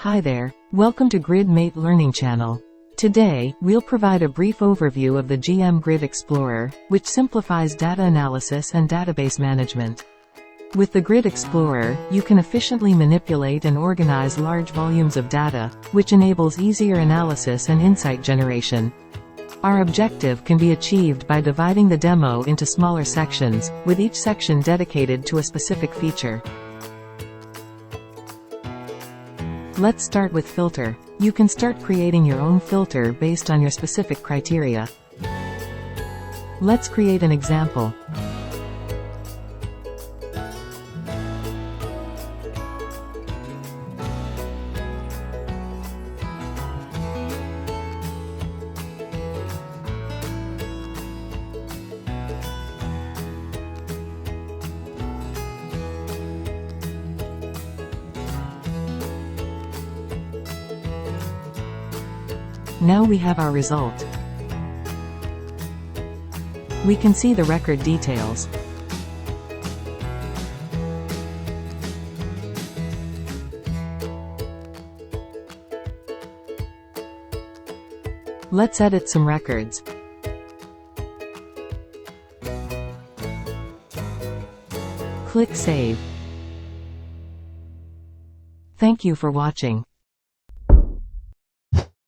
Hi there, welcome to GridMate Learning Channel. Today, we'll provide a brief overview of the Grid Explorer, which simplifies data analysis and database management. With the Grid Explorer, you can efficiently manipulate and organize large volumes of data, which enables easier analysis and insight generation. Our objective can be achieved by dividing the demo into smaller sections, with each section dedicated to a specific feature. Let's start with filter. You can start creating your own filter based on your specific criteria. Let's create an example. Now we have our result. We can see the record details. Let's edit some records. Click Save. Thank you for watching.